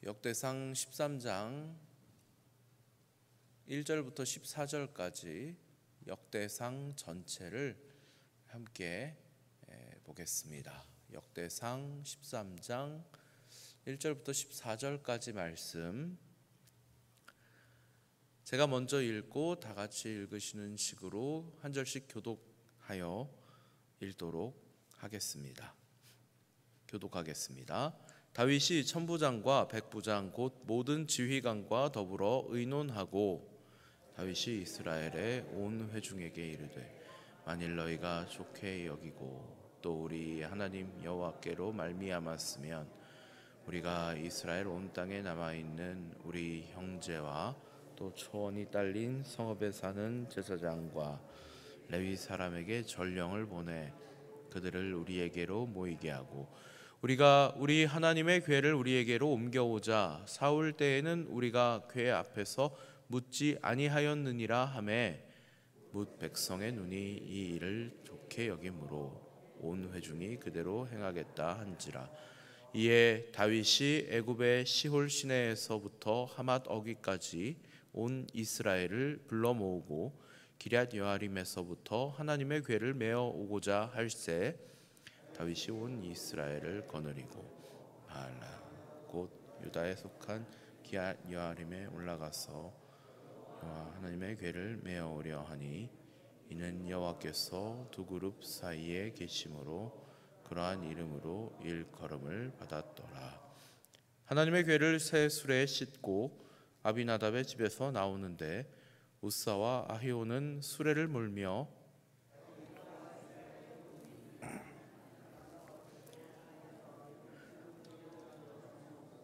역대상 13장 1절부터 14절까지 역대상 전체를 함께 보겠습니다. 역대상 13장 1절부터 14절까지 말씀 제가 먼저 읽고 다 같이 읽으시는 식으로 한 절씩 교독하여 읽도록 하겠습니다. 교독하겠습니다. 다윗이 천부장과 백부장 곧 모든 지휘관과 더불어 의논하고 다윗이 이스라엘의 온 회중에게 이르되 만일 너희가 좋게 여기고 또 우리 하나님 여호와께로 말미암았으면 우리가 이스라엘 온 땅에 남아있는 우리 형제와 또 초원이 딸린 성읍에 사는 제사장과 레위 사람에게 전령을 보내 그들을 우리에게로 모이게 하고 우리가 우리 하나님의 궤를 우리에게로 옮겨오자 사울 때에는 우리가 궤 앞에서 묻지 아니하였느니라 하매 뭇 백성의 눈이 이 일을 좋게 여김으로 온 회중이 그대로 행하겠다 한지라. 이에 다윗이 애굽의 시홀 시내에서부터 하맛 어귀까지 온 이스라엘을 불러 모으고 기럇 여아림에서부터 하나님의 궤를 메어 오고자 할새 다윗이 온 이스라엘을 거느리고 바알라 곧 유다에 속한 기럇 여아림에 올라가서 하나님의 궤를 메어 오려 하니 이는 여호와께서 두 그룹 사이에 계심으로 그러한 이름으로 일컬음을 받았더라. 하나님의 궤를 새 수레에 싣고 아비나답의 집에서 나오는데 우사와 아히오는 수레를 몰며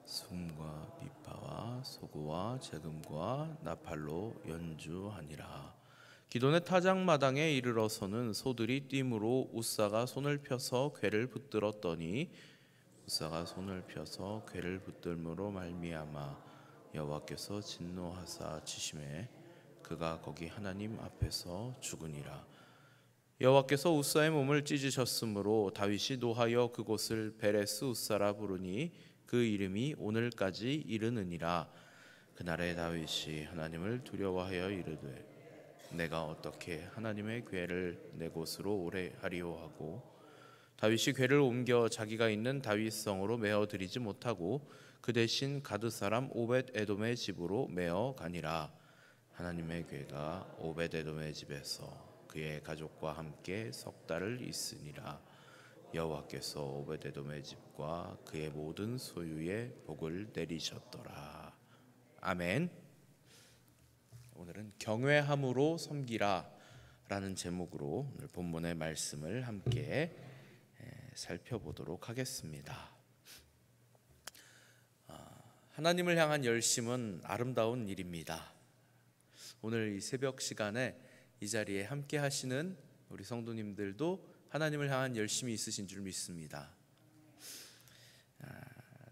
숭과 비파와 소구와 재금과 나팔로 연주하니라. 기돈의 타작마당에 이르러서는 소들이 띠므로 우사가 손을 펴서 궤를 붙들었더니 우사가 손을 펴서 궤를 붙들므로 말미암아 여호와께서 진노하사 치심에 그가 거기 하나님 앞에서 죽으니라. 여호와께서 우사의 몸을 찢으셨으므로 다윗이 노하여 그곳을 베레스 우사라 부르니 그 이름이 오늘까지 이르느니라. 그날에 다윗이 하나님을 두려워하여 이르되 내가 어떻게 하나님의 궤를 내 곳으로 오래 하리오 하고 다윗이 궤를 옮겨 자기가 있는 다윗성으로 메어 드리지 못하고 그 대신 가드 사람 오벳 에돔의 집으로 메어 가니라. 하나님의 궤가 오벳 에돔의 집에서 그의 가족과 함께 석 달을 있으니라. 여호와께서 오벳 에돔의 집과 그의 모든 소유에 복을 내리셨더라. 아멘. 오늘은 경외함으로 섬기라 라는 제목으로 오늘 본문의 말씀을 함께 살펴보도록 하겠습니다. 하나님을 향한 열심은 아름다운 일입니다. 오늘 이 새벽 시간에 이 자리에 함께 하시는 우리 성도님들도 하나님을 향한 열심이 있으신 줄 믿습니다.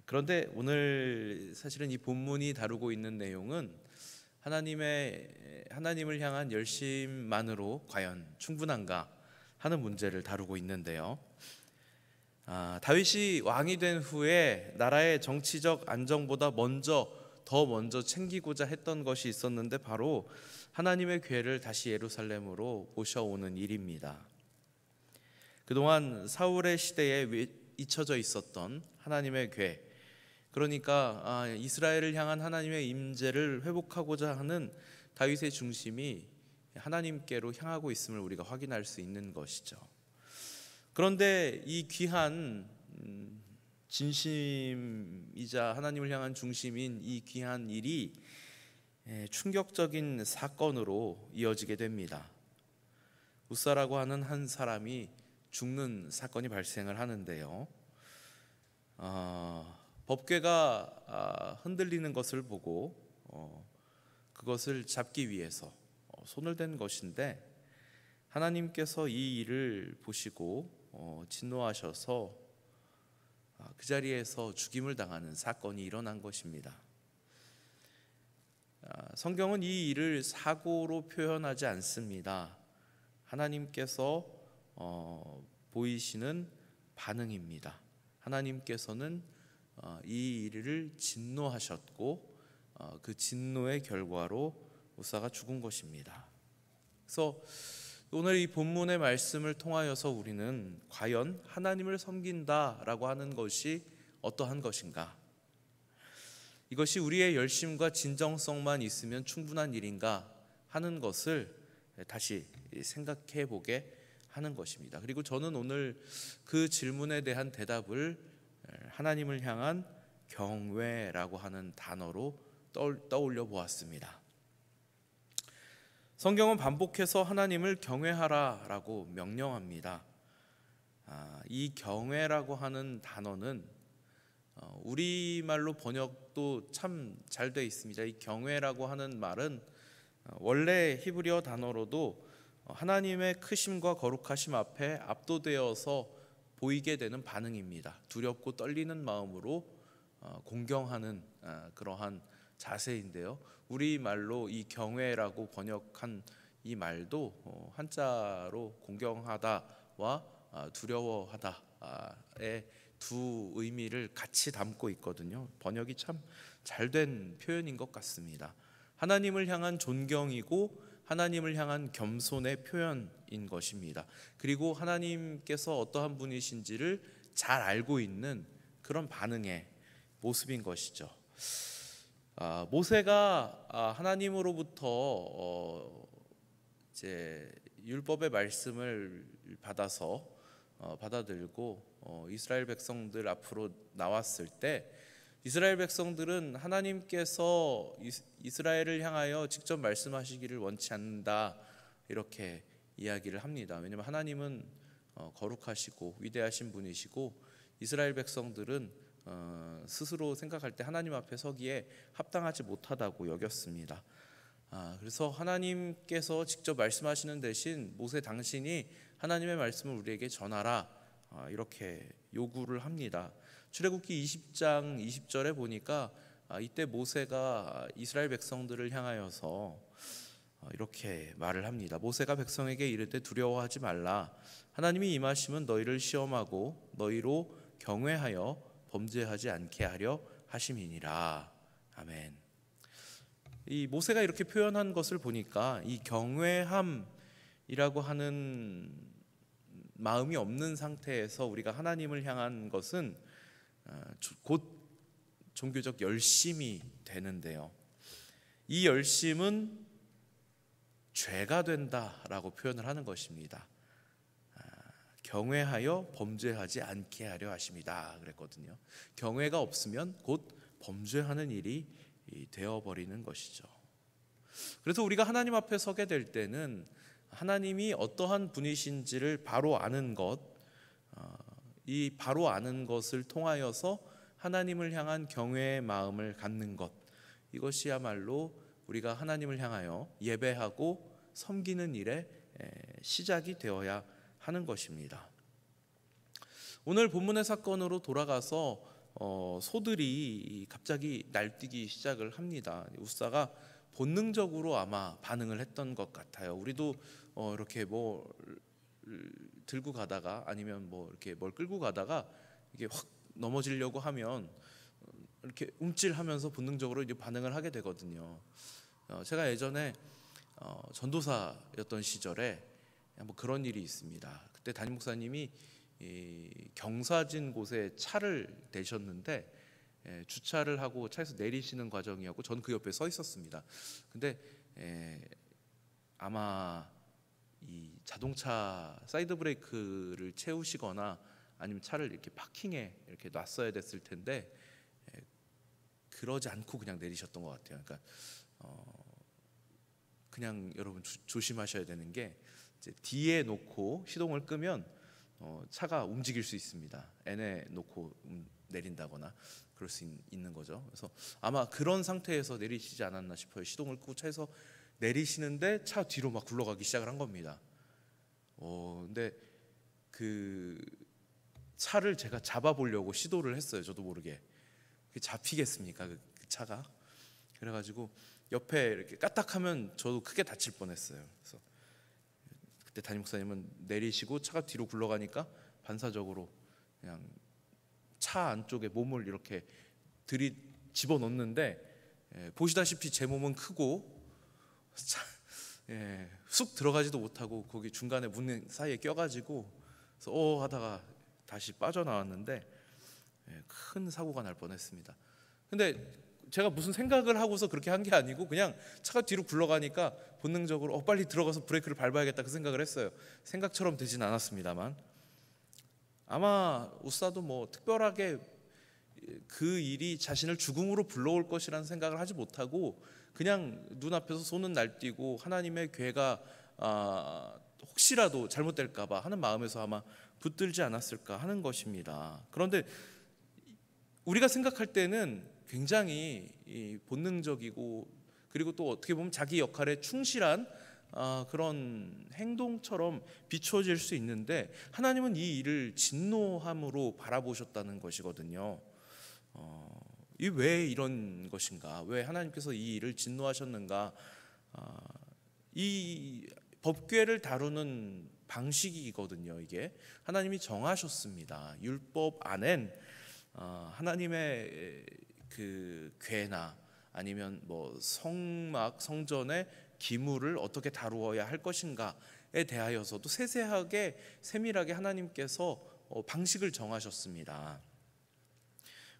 그런데 오늘 사실은 이 본문이 다루고 있는 내용은 하나님을 향한 열심만으로 과연 충분한가 하는 문제를 다루고 있는데요. 다윗이 왕이 된 후에 나라의 정치적 안정보다 더 먼저 챙기고자 했던 것이 있었는데 바로 하나님의 궤를 다시 예루살렘으로 모셔오는 일입니다. 그동안 사울의 시대에 잊혀져 있었던 하나님의 궤, 그러니까 이스라엘을 향한 하나님의 임재를 회복하고자 하는 다윗의 중심이 하나님께로 향하고 있음을 우리가 확인할 수 있는 것이죠. 그런데 이 귀한 진심이자 하나님을 향한 중심인 이 귀한 일이 충격적인 사건으로 이어지게 됩니다. 우사라고 하는 한 사람이 죽는 사건이 발생을 하는데요. 법궤가 흔들리는 것을 보고 그것을 잡기 위해서 손을 댄 것인데 하나님께서 이 일을 보시고 진노하셔서 그 자리에서 죽임을 당하는 사건이 일어난 것입니다. 성경은 이 일을 사고로 표현하지 않습니다. 하나님께서 보이시는 반응입니다. 하나님께서는 이 일을 진노하셨고 그 진노의 결과로 우사가 죽은 것입니다. 그래서 오늘 이 본문의 말씀을 통하여서 우리는 과연 하나님을 섬긴다라고 하는 것이 어떠한 것인가? 이것이 우리의 열심과 진정성만 있으면 충분한 일인가 하는 것을 다시 생각해 보게 하는 것입니다. 그리고 저는 오늘 그 질문에 대한 대답을 하나님을 향한 경외라고 하는 단어로 떠올려 보았습니다. 성경은 반복해서 하나님을 경외하라라고 명령합니다. 이 경외라고 하는 단어는 우리말로 번역도 참 잘 되어 있습니다. 이 경외라고 하는 말은 원래 히브리어 단어로도 하나님의 크심과 거룩하심 앞에 압도되어서 보이게 되는 반응입니다. 두렵고 떨리는 마음으로 공경하는 그러한 자세인데요. 우리말로 이 경외라고 번역한 이 말도 한자로 공경하다와 두려워하다의 두 의미를 같이 담고 있거든요. 번역이 참 잘된 표현인 것 같습니다. 하나님을 향한 존경이고 하나님을 향한 겸손의 표현인 것입니다. 그리고 하나님께서 어떠한 분이신지를 잘 알고 있는 그런 반응의 모습인 것이죠. 모세가 하나님으로부터 이제 율법의 말씀을 받아들고 이스라엘 백성들 앞으로 나왔을 때 이스라엘 백성들은 하나님께서 이스라엘을 향하여 직접 말씀하시기를 원치 않는다 이렇게 이야기를 합니다. 왜냐하면 하나님은 거룩하시고 위대하신 분이시고 이스라엘 백성들은 스스로 생각할 때 하나님 앞에 서기에 합당하지 못하다고 여겼습니다. 그래서 하나님께서 직접 말씀하시는 대신 모세 당신이 하나님의 말씀을 우리에게 전하라 이렇게 요구를 합니다. 출애굽기 20장 20절에 보니까 이때 모세가 이스라엘 백성들을 향하여서 이렇게 말을 합니다. 모세가 백성에게 이르되 두려워하지 말라. 하나님이 임하시면 너희를 시험하고 너희로 경외하여 범죄하지 않게 하려 하심이니라. 아멘. 이 모세가 이렇게 표현한 것을 보니까 이 경외함이라고 하는 마음이 없는 상태에서 우리가 하나님을 향한 것은 곧 종교적 열심이 되는데요. 이 열심은 죄가 된다라고 표현을 하는 것입니다. 경외하여 범죄하지 않게 하려 하심이다 그랬거든요. 경외가 없으면 곧 범죄하는 일이 되어버리는 것이죠. 그래서 우리가 하나님 앞에 서게 될 때는 하나님이 어떠한 분이신지를 바로 아는 것, 이 바로 아는 것을 통하여서 하나님을 향한 경외의 마음을 갖는 것, 이것이야말로 우리가 하나님을 향하여 예배하고 섬기는 일의 시작이 되어야 하는 것입니다. 오늘 본문의 사건으로 돌아가서 소들이 갑자기 날뛰기 시작을 합니다. 우사가 본능적으로 아마 반응을 했던 것 같아요. 우리도 이렇게 뭐 들고 가다가 아니면 뭐 이렇게 뭘 끌고 가다가 이게 확 넘어지려고 하면 이렇게 움찔하면서 본능적으로 이제 반응을 하게 되거든요. 제가 예전에 전도사였던 시절에 뭐 그런 일이 있습니다. 그때 담임 목사님이 경사진 곳에 차를 대셨는데 주차를 하고 차에서 내리시는 과정이었고 저는 그 옆에 서 있었습니다. 근데 아마 이 자동차 사이드 브레이크를 채우시거나 아니면 차를 이렇게 파킹에 이렇게 놨어야 됐을 텐데 그러지 않고 그냥 내리셨던 것 같아요. 그러니까 그냥 여러분 조심하셔야 되는 게 이제 뒤에 놓고 시동을 끄면 차가 움직일 수 있습니다. N에 놓고 내린다거나 그럴 수 있는 거죠. 그래서 아마 그런 상태에서 내리시지 않았나 싶어요. 시동을 끄고 차에서 내리시는데 차 뒤로 막 굴러가기 시작을 한 겁니다. 근데 그 차를 제가 잡아보려고 시도를 했어요. 저도 모르게. 잡히겠습니까? 그 차가. 그래가지고 옆에 이렇게 까딱하면 저도 크게 다칠 뻔했어요. 그래서 그때 담임 목사님은 내리시고 차가 뒤로 굴러가니까 반사적으로 그냥 차 안쪽에 몸을 이렇게 집어넣는데 보시다시피 제 몸은 크고 쑥 들어가지도 못하고 거기 중간에 문 사이에 껴가지고 그래서 하다가 다시 빠져나왔는데 큰 사고가 날 뻔했습니다. 근데 제가 무슨 생각을 하고서 그렇게 한 게 아니고 그냥 차가 뒤로 굴러가니까 본능적으로 빨리 들어가서 브레이크를 밟아야겠다 그 생각을 했어요. 생각처럼 되진 않았습니다만 아마 우사도 뭐 특별하게 그 일이 자신을 죽음으로 불러올 것이라는 생각을 하지 못하고 그냥 눈앞에서 손은 날뛰고 하나님의 궤가 혹시라도 잘못될까 봐 하는 마음에서 아마 붙들지 않았을까 하는 것입니다. 그런데 우리가 생각할 때는 굉장히 본능적이고 그리고 또 어떻게 보면 자기 역할에 충실한 그런 행동처럼 비춰질 수 있는데 하나님은 이 일을 진노함으로 바라보셨다는 것이거든요. 이 왜 이런 것인가? 왜 하나님께서 이 일을 진노하셨는가? 이 법궤를 다루는 방식이거든요. 이게 하나님이 정하셨습니다. 율법 안엔 하나님의 그 궤나 아니면 뭐 성막 성전의 기물을 어떻게 다루어야 할 것인가에 대하여서도 세세하게 세밀하게 하나님께서 방식을 정하셨습니다.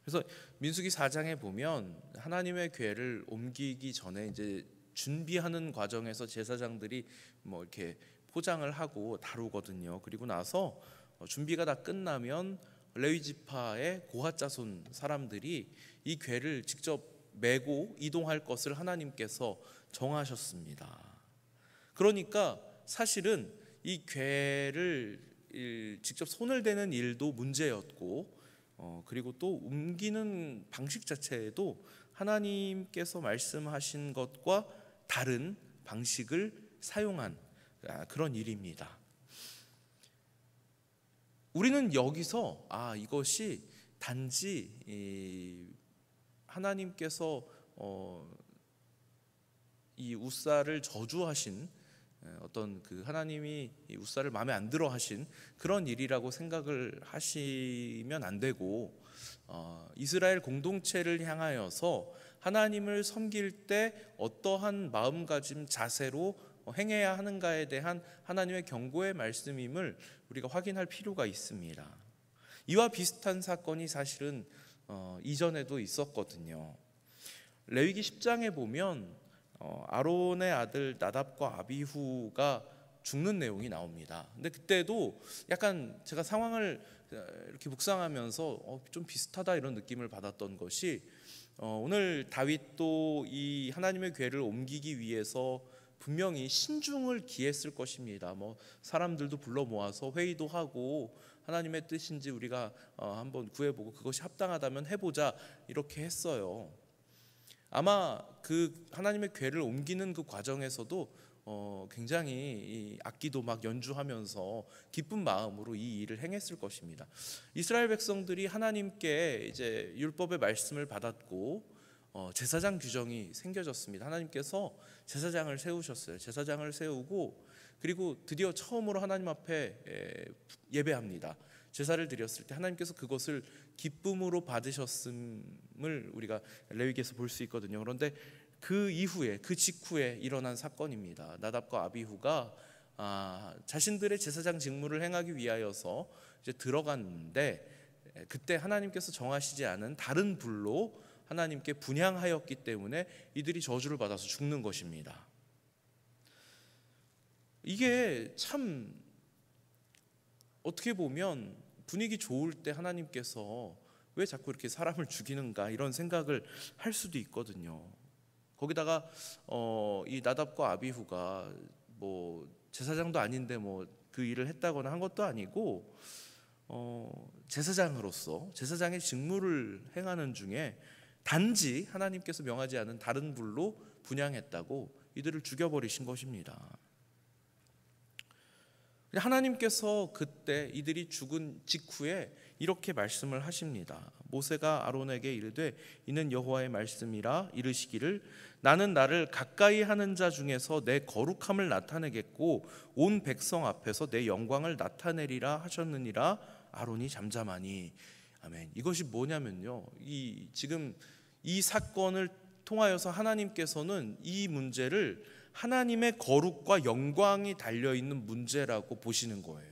그래서 민수기 4장에 보면 하나님의 궤를 옮기기 전에 이제 준비하는 과정에서 제사장들이 뭐 이렇게 포장을 하고 다루거든요. 그리고 나서 준비가 다 끝나면 레위 지파의 고핫 자손 사람들이 이 궤를 직접 메고 이동할 것을 하나님께서 정하셨습니다. 그러니까 사실은 이 궤를 직접 손을 대는 일도 문제였고 그리고 또 옮기는 방식 자체에도 하나님께서 말씀하신 것과 다른 방식을 사용한 그런 일입니다. 우리는 여기서 이것이 단지 하나님께서 이 우사를 저주하신 어떤 그 하나님이 이 우사를 마음에 안 들어 하신 그런 일이라고 생각을 하시면 안 되고 이스라엘 공동체를 향하여서 하나님을 섬길 때 어떠한 마음가짐 자세로 행해야 하는가에 대한 하나님의 경고의 말씀임을 우리가 확인할 필요가 있습니다. 이와 비슷한 사건이 사실은 이전에도 있었거든요. 레위기 10장에 보면 아론의 아들 나답과 아비후가 죽는 내용이 나옵니다. 근데 그때도 약간 제가 상황을 이렇게 묵상하면서 좀 비슷하다 이런 느낌을 받았던 것이 오늘 다윗도 이 하나님의 궤를 옮기기 위해서 분명히 신중을 기했을 것입니다. 뭐 사람들도 불러 모아서 회의도 하고 하나님의 뜻인지 우리가 한번 구해보고 그것이 합당하다면 해보자 이렇게 했어요. 아마 그 하나님의 궤를 옮기는 그 과정에서도 굉장히 이 악기도 막 연주하면서 기쁜 마음으로 이 일을 행했을 것입니다. 이스라엘 백성들이 하나님께 이제 율법의 말씀을 받았고 제사장 규정이 생겨졌습니다. 하나님께서 제사장을 세우셨어요. 제사장을 세우고 그리고 드디어 처음으로 하나님 앞에 예배합니다. 제사를 드렸을 때 하나님께서 그것을 기쁨으로 받으셨음을 우리가 레위기에서 볼 수 있거든요. 그런데 그 이후에 그 직후에 일어난 사건입니다. 나답과 아비후가 자신들의 제사장 직무를 행하기 위하여서 이제 들어갔는데 그때 하나님께서 정하시지 않은 다른 불로 하나님께 분향하였기 때문에 이들이 저주를 받아서 죽는 것입니다. 이게 참 어떻게 보면 분위기 좋을 때 하나님께서 왜 자꾸 이렇게 사람을 죽이는가 이런 생각을 할 수도 있거든요. 거기다가 이 나답과 아비후가 뭐 제사장도 아닌데 뭐 그 일을 했다거나 한 것도 아니고 제사장으로서 제사장의 직무를 행하는 중에 단지 하나님께서 명하지 않은 다른 불로 분향했다고 이들을 죽여버리신 것입니다. 하나님께서 그때 이들이 죽은 직후에 이렇게 말씀을 하십니다. 모세가 아론에게 이르되 이는 여호와의 말씀이라 이르시기를 나는 나를 가까이 하는 자 중에서 내 거룩함을 나타내겠고 온 백성 앞에서 내 영광을 나타내리라 하셨느니라. 아론이 잠잠하니 아멘. 이것이 뭐냐면요, 지금 이 사건을 통하여서 하나님께서는 이 문제를 하나님의 거룩과 영광이 달려있는 문제라고 보시는 거예요.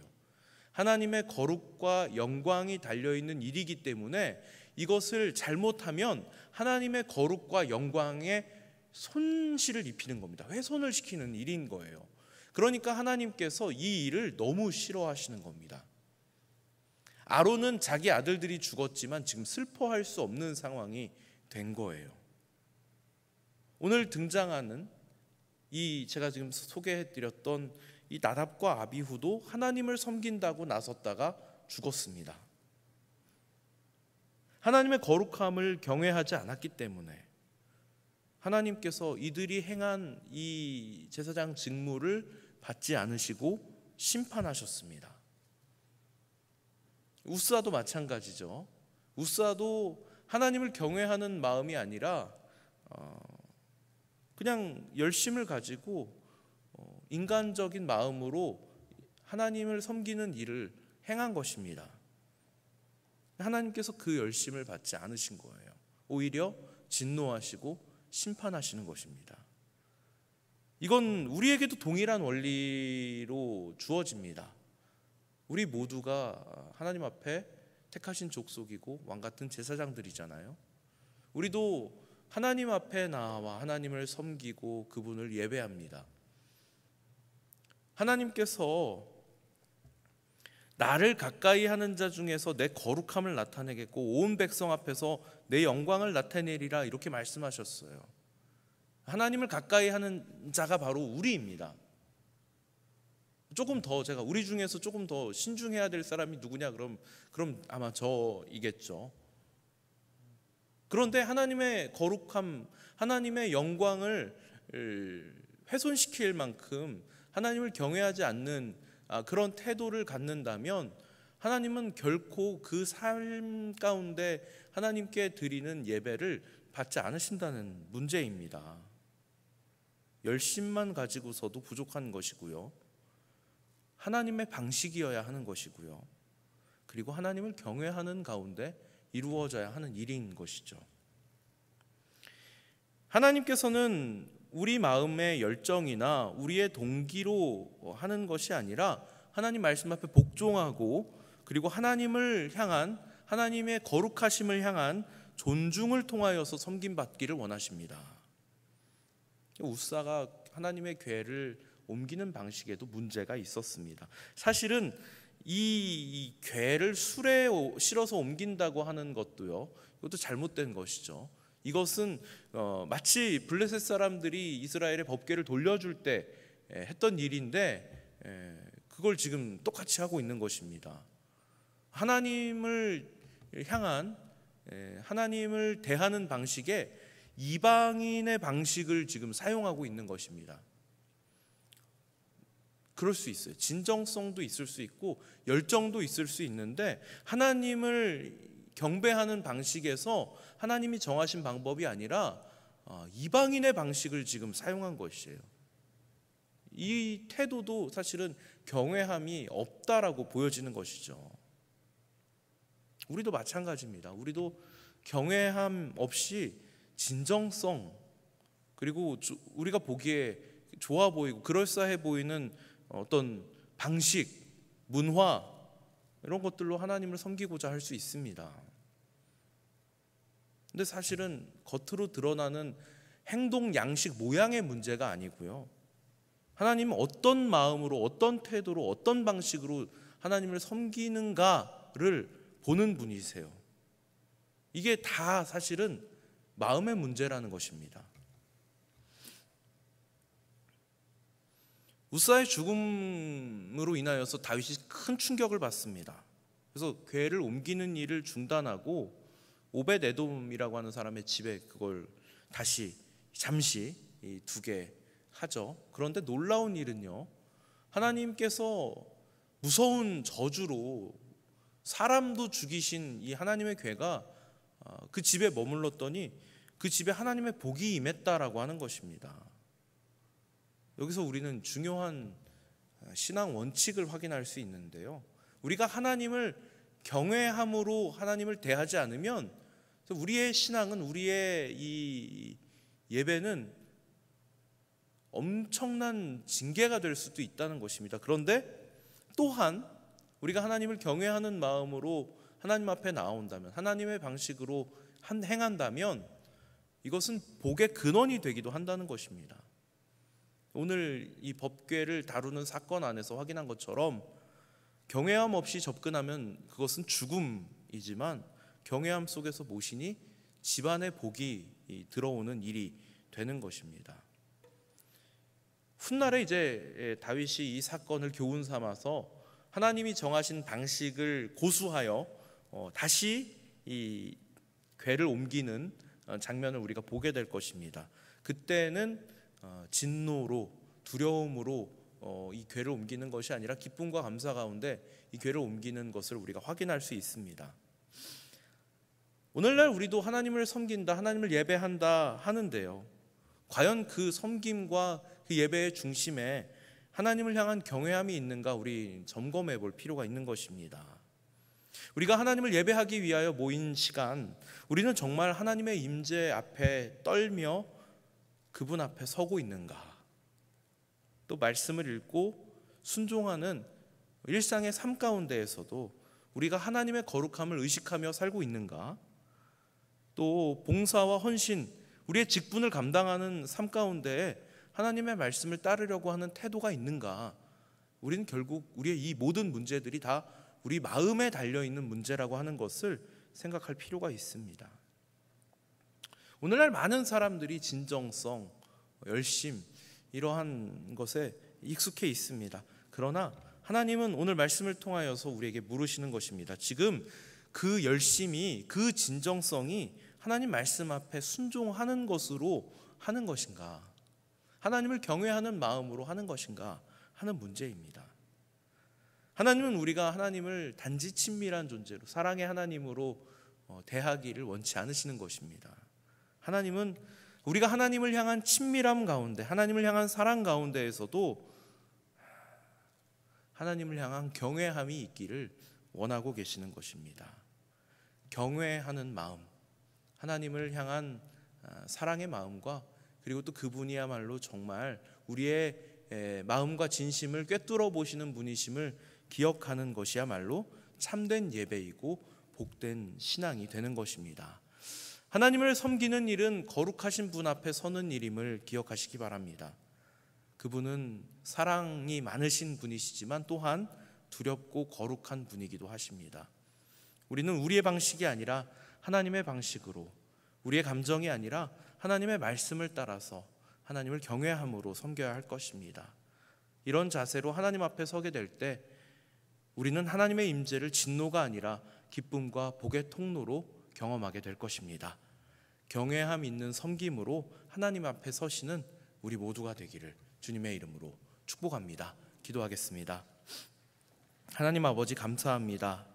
하나님의 거룩과 영광이 달려있는 일이기 때문에 이것을 잘못하면 하나님의 거룩과 영광에 손실을 입히는 겁니다. 훼손을 시키는 일인 거예요. 그러니까 하나님께서 이 일을 너무 싫어하시는 겁니다. 아론은 자기 아들들이 죽었지만 지금 슬퍼할 수 없는 상황이 된 거예요. 오늘 등장하는 제가 지금 소개해드렸던 이 나답과 아비후도 하나님을 섬긴다고 나섰다가 죽었습니다. 하나님의 거룩함을 경외하지 않았기 때문에 하나님께서 이들이 행한 이 제사장 직무를 받지 않으시고 심판하셨습니다. 우스아도 마찬가지죠. 우스아도 하나님을 경외하는 마음이 아니라 그냥 열심을 가지고 인간적인 마음으로 하나님을 섬기는 일을 행한 것입니다. 하나님께서 그 열심을 받지 않으신 거예요. 오히려 진노하시고 심판하시는 것입니다. 이건 우리에게도 동일한 원리로 주어집니다. 우리 모두가 하나님 앞에 택하신 족속이고 왕같은 제사장들이잖아요. 우리도 하나님 앞에 나와 하나님을 섬기고 그분을 예배합니다. 하나님께서 나를 가까이 하는 자 중에서 내 거룩함을 나타내겠고 온 백성 앞에서 내 영광을 나타내리라, 이렇게 말씀하셨어요. 하나님을 가까이 하는 자가 바로 우리입니다. 조금 더 제가 우리 중에서 조금 더 신중해야 될 사람이 누구냐, 그럼 아마 저이겠죠. 그런데 하나님의 거룩함, 하나님의 영광을 훼손시킬 만큼 하나님을 경외하지 않는 그런 태도를 갖는다면 하나님은 결코 그 삶 가운데 하나님께 드리는 예배를 받지 않으신다는 문제입니다. 열심만 가지고서도 부족한 것이고요, 하나님의 방식이어야 하는 것이고요, 그리고 하나님을 경외하는 가운데 이루어져야 하는 일인 것이죠. 하나님께서는 우리 마음의 열정이나 우리의 동기로 하는 것이 아니라 하나님 말씀 앞에 복종하고 그리고 하나님을 향한, 하나님의 거룩하심을 향한 존중을 통하여서 섬김받기를 원하십니다. 우사가 하나님의 궤를 옮기는 방식에도 문제가 있었습니다. 사실은 이 궤를 술에 실어서 옮긴다고 하는 것도요, 이것도 잘못된 것이죠. 이것은 마치 블레셋 사람들이 이스라엘의 법궤를 돌려줄 때 했던 일인데 그걸 지금 똑같이 하고 있는 것입니다. 하나님을 향한, 하나님을 대하는 방식에 이방인의 방식을 지금 사용하고 있는 것입니다. 그럴 수 있어요. 진정성도 있을 수 있고 열정도 있을 수 있는데 하나님을 경배하는 방식에서 하나님이 정하신 방법이 아니라 이방인의 방식을 지금 사용한 것이에요. 이 태도도 사실은 경외함이 없다라고 보여지는 것이죠. 우리도 마찬가지입니다. 우리도 경외함 없이 진정성, 그리고 우리가 보기에 좋아 보이고 그럴싸해 보이는 어떤 방식, 문화, 이런 것들로 하나님을 섬기고자 할 수 있습니다. 근데 사실은 겉으로 드러나는 행동 양식 모양의 문제가 아니고요, 하나님은 어떤 마음으로, 어떤 태도로, 어떤 방식으로 하나님을 섬기는가를 보는 분이세요. 이게 다 사실은 마음의 문제라는 것입니다. 우사의 죽음으로 인하여서 다윗이 큰 충격을 받습니다. 그래서 궤를 옮기는 일을 중단하고 오벳 에돔이라고 하는 사람의 집에 그걸 다시 잠시 두게 하죠. 그런데 놀라운 일은요, 하나님께서 무서운 저주로 사람도 죽이신 이 하나님의 궤가 그 집에 머물렀더니 그 집에 하나님의 복이 임했다라고 하는 것입니다. 여기서 우리는 중요한 신앙 원칙을 확인할 수 있는데요, 우리가 하나님을 경외함으로 하나님을 대하지 않으면 우리의 신앙은, 우리의 이 예배는 엄청난 징계가 될 수도 있다는 것입니다. 그런데 또한 우리가 하나님을 경외하는 마음으로 하나님 앞에 나온다면, 하나님의 방식으로 행한다면 이것은 복의 근원이 되기도 한다는 것입니다. 오늘 이 법궤를 다루는 사건 안에서 확인한 것처럼 경외함 없이 접근하면 그것은 죽음이지만, 경외함 속에서 모시니 집안에 복이 들어오는 일이 되는 것입니다. 훗날에 이제 다윗이 이 사건을 교훈 삼아서 하나님이 정하신 방식을 고수하여 다시 이 궤를 옮기는 장면을 우리가 보게 될 것입니다. 그때는 진노로, 두려움으로 이 궤를 옮기는 것이 아니라 기쁨과 감사 가운데 이 궤를 옮기는 것을 우리가 확인할 수 있습니다. 오늘날 우리도 하나님을 섬긴다, 하나님을 예배한다 하는데요, 과연 그 섬김과 그 예배의 중심에 하나님을 향한 경외함이 있는가 우리 점검해 볼 필요가 있는 것입니다. 우리가 하나님을 예배하기 위하여 모인 시간, 우리는 정말 하나님의 임재 앞에 떨며 그분 앞에 서고 있는가? 또 말씀을 읽고 순종하는 일상의 삶 가운데에서도 우리가 하나님의 거룩함을 의식하며 살고 있는가? 또 봉사와 헌신, 우리의 직분을 감당하는 삶 가운데 하나님의 말씀을 따르려고 하는 태도가 있는가? 우리는 결국 우리의 이 모든 문제들이 다 우리 마음에 달려있는 문제라고 하는 것을 생각할 필요가 있습니다. 오늘날 많은 사람들이 진정성, 열심, 이러한 것에 익숙해 있습니다. 그러나 하나님은 오늘 말씀을 통하여서 우리에게 물으시는 것입니다. 지금 그 열심이, 그 진정성이 하나님 말씀 앞에 순종하는 것으로 하는 것인가? 하나님을 경외하는 마음으로 하는 것인가 하는 문제입니다. 하나님은 우리가 하나님을 단지 친밀한 존재로, 사랑의 하나님으로 대하기를 원치 않으시는 것입니다. 하나님은 우리가 하나님을 향한 친밀함 가운데, 하나님을 향한 사랑 가운데에서도 하나님을 향한 경외함이 있기를 원하고 계시는 것입니다. 경외하는 마음, 하나님을 향한 사랑의 마음과, 그리고 또 그분이야말로 정말 우리의 마음과 진심을 꿰뚫어 보시는 분이심을 기억하는 것이야말로 참된 예배이고 복된 신앙이 되는 것입니다. 하나님을 섬기는 일은 거룩하신 분 앞에 서는 일임을 기억하시기 바랍니다. 그분은 사랑이 많으신 분이시지만 또한 두렵고 거룩한 분이기도 하십니다. 우리는 우리의 방식이 아니라 하나님의 방식으로, 우리의 감정이 아니라 하나님의 말씀을 따라서 하나님을 경외함으로 섬겨야 할 것입니다. 이런 자세로 하나님 앞에 서게 될 때 우리는 하나님의 임재를 진노가 아니라 기쁨과 복의 통로로 경험하게 될 것입니다. 경외함 있는 섬김으로 하나님 앞에 서시는 우리 모두가 되기를 주님의 이름으로 축복합니다. 기도하겠습니다. 하나님 아버지, 감사합니다.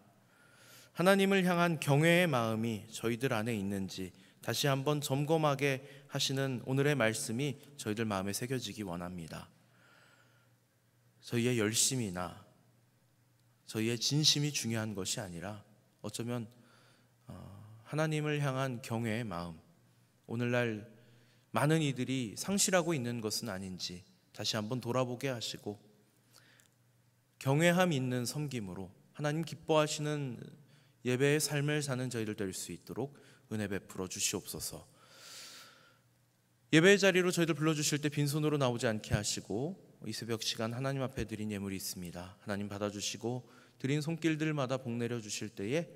하나님을 향한 경외의 마음이 저희들 안에 있는지 다시 한번 점검하게 하시는 오늘의 말씀이 저희들 마음에 새겨지기 원합니다. 저희의 열심이나 저희의 진심이 중요한 것이 아니라 어쩌면 하나님을 향한 경외의 마음, 오늘날 많은 이들이 상실하고 있는 것은 아닌지 다시 한번 돌아보게 하시고, 경외함 있는 섬김으로 하나님 기뻐하시는 예배의 삶을 사는 저희들 될 수 있도록 은혜 베풀어 주시옵소서. 예배의 자리로 저희들 불러주실 때 빈손으로 나오지 않게 하시고, 이 새벽 시간 하나님 앞에 드린 예물이 있습니다. 하나님 받아주시고 드린 손길들마다 복 내려 주실 때에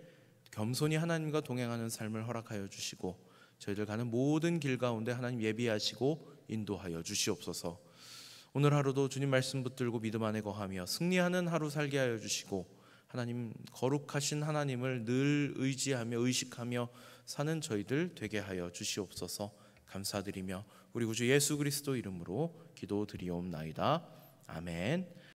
겸손히 하나님과 동행하는 삶을 허락하여 주시고, 저희들 가는 모든 길 가운데 하나님 예비하시고 인도하여 주시옵소서. 오늘 하루도 주님 말씀 붙들고 믿음 안에 거하며 승리하는 하루 살게 하여 주시고, 하나님 거룩하신 하나님을 늘 의지하며 의식하며 사는 저희들 되게 하여 주시옵소서. 감사드리며 우리 구주 예수 그리스도 이름으로 기도드리옵나이다. 아멘.